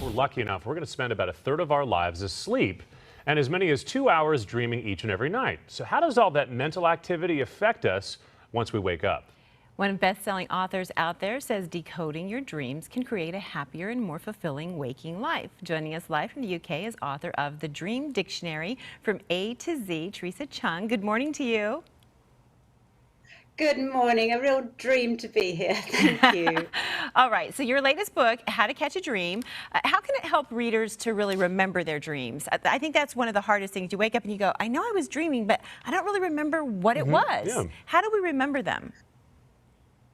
we're lucky enough, we're going to spend about a third of our lives asleep and as many as 2 hours dreaming each and every night. So how does all that mental activity affect us once we wake up? One of best-selling authors out there says decoding your dreams can create a happier and more fulfilling waking life. Joining us live from the UK is author of The Dream Dictionary from A to Z, Teresa Chung. Good morning to you. Good morning. A real dream to be here. Thank you. All right. So your latest book, How to Catch a Dream, how can it help readers to really remember their dreams? I think that's one of the hardest things. You wake up and you go, I know I was dreaming, but I don't really remember what it was. Yeah. How do we remember them?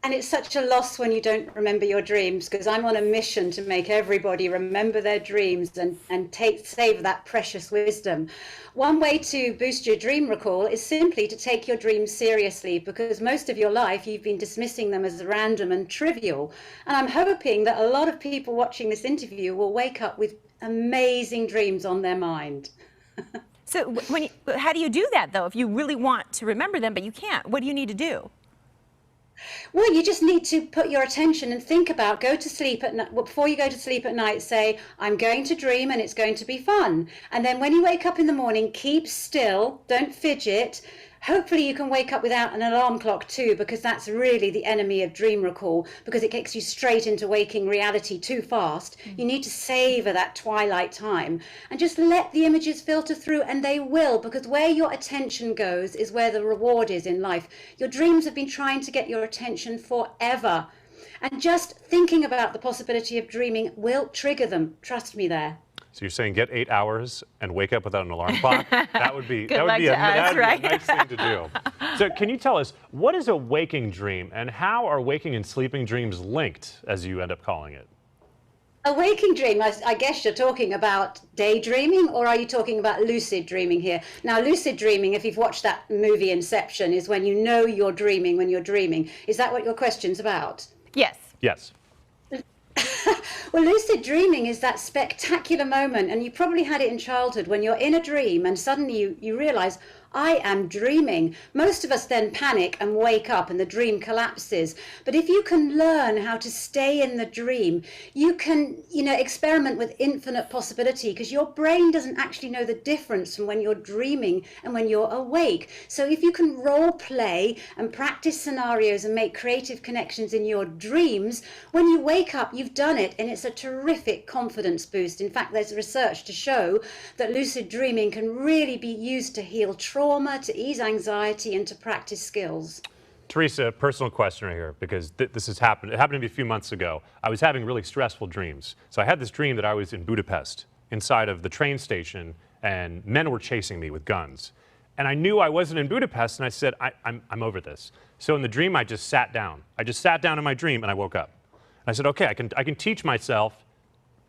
And it's such a loss when you don't remember your dreams, because I'm on a mission to make everybody remember their dreams and save that precious wisdom. One way to boost your dream recall is simply to take your dreams seriously, because most of your life you've been dismissing them as random and trivial. And I'm hoping that a lot of people watching this interview will wake up with amazing dreams on their mind. So how do you do that, though, if you really want to remember them, but you can't? What do you need to do? Well, you just need to put your attention and think about, go to sleep at night. Before you go to sleep at night, say, I'm going to dream and it's going to be fun. And then when you wake up in the morning, keep still, don't fidget. Hopefully you can wake up without an alarm clock too, because that's really the enemy of dream recall, because it gets you straight into waking reality too fast. You need to savor that twilight time and just let the images filter through, and they will, because where your attention goes is where the reward is in life. Your dreams have been trying to get your attention forever, and just thinking about the possibility of dreaming will trigger them. Trust me there. So you're saying get 8 hours and wake up without an alarm clock? That would be a nice thing to do. So can you tell us, what is a waking dream, and how are waking and sleeping dreams linked, as you end up calling it? A waking dream, I guess you're talking about daydreaming, or are you talking about lucid dreaming here? Now, lucid dreaming, if you've watched that movie Inception, is when you know you're dreaming when you're dreaming. Is that what your question's about? Yes. Yes. Well, lucid dreaming is that spectacular moment, and you probably had it in childhood, when you're in a dream and suddenly you realize, I am dreaming. Most of us then panic and wake up and the dream collapses. But if you can learn how to stay in the dream, you can, experiment with infinite possibility, because your brain doesn't actually know the difference from when you're dreaming and when you're awake. So if you can role play and practice scenarios and make creative connections in your dreams, when you wake up, you've done it, and it's a terrific confidence boost. In fact, there's research to show that lucid dreaming can really be used to heal trauma, to ease anxiety, and to practice skills. Teresa, personal question right here, because this has happened. It happened to me a few months ago. I was having really stressful dreams. So I had this dream that I was in Budapest, inside of the train station, and men were chasing me with guns. And I knew I wasn't in Budapest, and I said, I'm over this. So in the dream, I just sat down. I just sat down in my dream, and I woke up. I said, okay, I can teach myself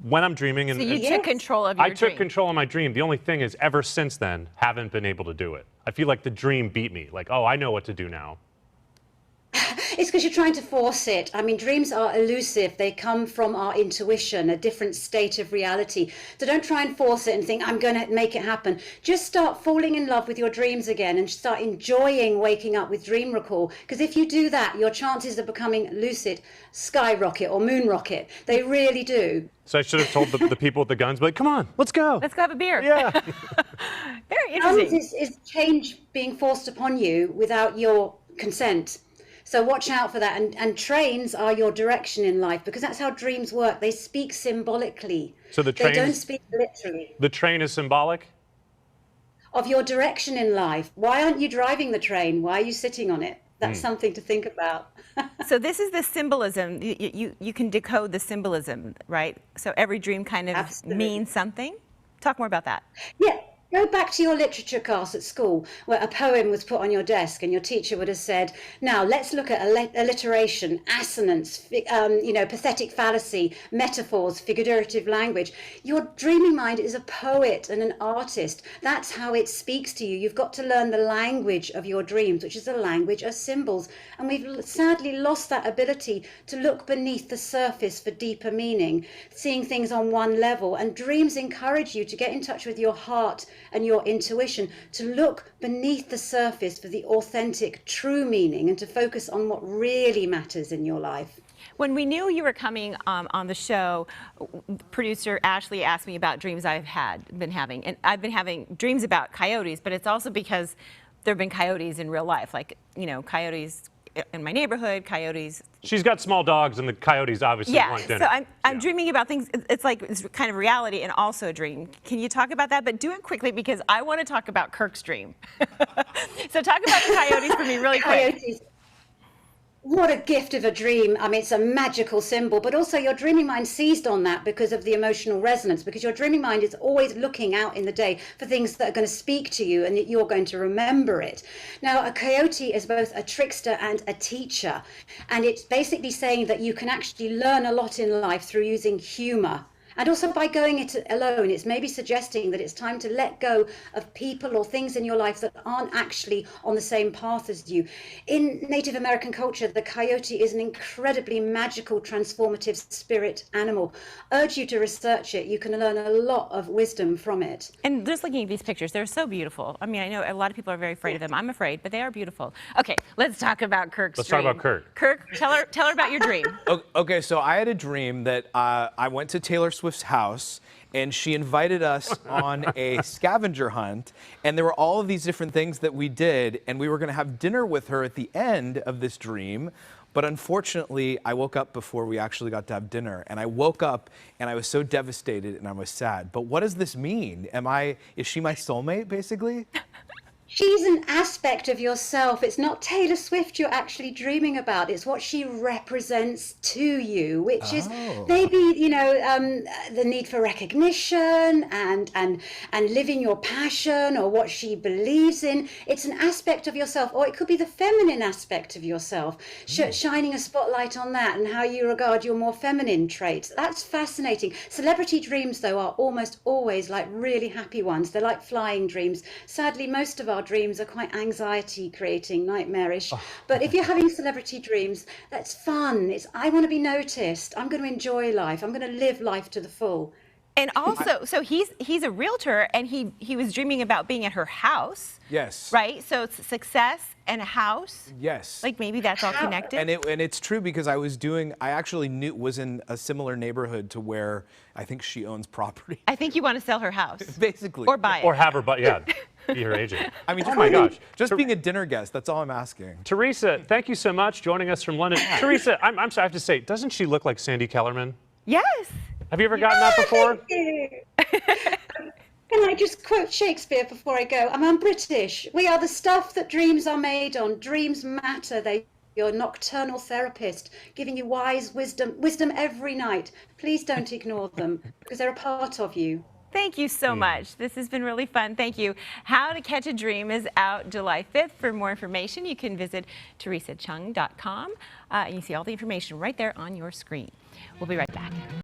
when I'm dreaming. So you took control of your dream. I took control of my dream. The only thing is, ever since then, haven't been able to do it. I feel like the dream beat me. Like, oh, I know what to do now. It's because you're trying to force it. I mean, dreams are elusive. They come from our intuition, a different state of reality. So don't try and force it and think, I'm going to make it happen. Just start falling in love with your dreams again and start enjoying waking up with dream recall. Because if you do that, your chances of becoming lucid skyrocket or moon rocket. They really do. So I should have told the people with the guns, like, come on, let's go. Let's go have a beer. Yeah. Very interesting. Is change being forced upon you without your consent. So watch out for that. And trains are your direction in life, because that's how dreams work. They speak symbolically. So they don't speak literally. The train is symbolic? Of your direction in life. Why aren't you driving the train? Why are you sitting on it? That's something to think about. So this is the symbolism. You can decode the symbolism, right? So every dream kind of means something. Talk more about that. Yeah. Go back to your literature class at school, where a poem was put on your desk and your teacher would have said, now let's look at alliteration, assonance, pathetic fallacy, metaphors, figurative language. Your dreaming mind is a poet and an artist. That's how it speaks to you. You've got to learn the language of your dreams, which is the language of symbols. And we've sadly lost that ability to look beneath the surface for deeper meaning, seeing things on one level. And dreams encourage you to get in touch with your heart and your intuition, to look beneath the surface for the authentic, true meaning, and to focus on what really matters in your life. When we knew you were coming on the show, producer Ashley asked me about dreams been having. And I've been having dreams about coyotes, but it's also because there have been coyotes in real life. Like, you know, coyotes in my neighborhood, coyotes. She's got small dogs, and the coyotes obviously want dinner. So I'm dreaming about things. It's like it's kind of reality and also a dream. Can you talk about that? But do it quickly because I want to talk about Kirk's dream. So talk about the coyotes for me really quick. Coyotes. What a gift of a dream. I mean, it's a magical symbol, but also your dreaming mind seized on that because of the emotional resonance, because your dreaming mind is always looking out in the day for things that are going to speak to you and that you're going to remember it. Now, a coyote is both a trickster and a teacher, and it's basically saying that you can actually learn a lot in life through using humor. And also by going it alone, it's maybe suggesting that it's time to let go of people or things in your life that aren't actually on the same path as you. In Native American culture, the coyote is an incredibly magical, transformative spirit animal. Urge you to research it. You can learn a lot of wisdom from it. And just looking at these pictures, they're so beautiful. I mean, I know a lot of people are very afraid of them. I'm afraid, but they are beautiful. Okay, let's talk about Kirk's Let's dream. talk about Kirk. Kirk, tell her about your dream. Okay, so I had a dream that I went to Taylor Swift's house and she invited us on a scavenger hunt, and there were all of these different things that we did, and we were going to have dinner with her at the end of this dream. But unfortunately, I woke up before we actually got to have dinner, and I woke up and I was so devastated and I was sad. But what does this mean? Is she my soulmate, basically? She's an aspect of yourself. It's not Taylor Swift you're actually dreaming about. It's what she represents to you, which is maybe, you know, the need for recognition and living your passion or what she believes in. It's an aspect of yourself, or it could be the feminine aspect of yourself, shining a spotlight on that and how you regard your more feminine traits. That's fascinating. Celebrity dreams, though, are almost always like really happy ones. They're like flying dreams. Sadly, most of our dreams are quite anxiety creating, nightmarish. But if you're having celebrity dreams, that's fun. I want to be noticed. I'm going to enjoy life. I'm going to live life to the full. And also, so he's a realtor, and he was dreaming about being at her house. Yes. Right? So it's success and a house. Yes. Like maybe that's all connected. And it's true because I actually was in a similar neighborhood to where I think she owns property. I think you want to sell her house. Basically. Or buy it. Or have her, but yeah, be her agent. I mean, oh my gosh. Just being a dinner guest, that's all I'm asking. Teresa, thank you so much joining us from London. Teresa, I'm sorry, I have to say, doesn't she look like Sandy Kellerman? Yes. Have you ever gotten that before? Thank you. Can I just quote Shakespeare before I go? I'm British. We are the stuff that dreams are made on. Dreams matter. They're your nocturnal therapist, giving you wise wisdom every night. Please don't ignore them because they're a part of you. Thank you so much. This has been really fun. Thank you. How to Catch a Dream is out July 5th. For more information, you can visit teresachung.com. And you see all the information right there on your screen. We'll be right back.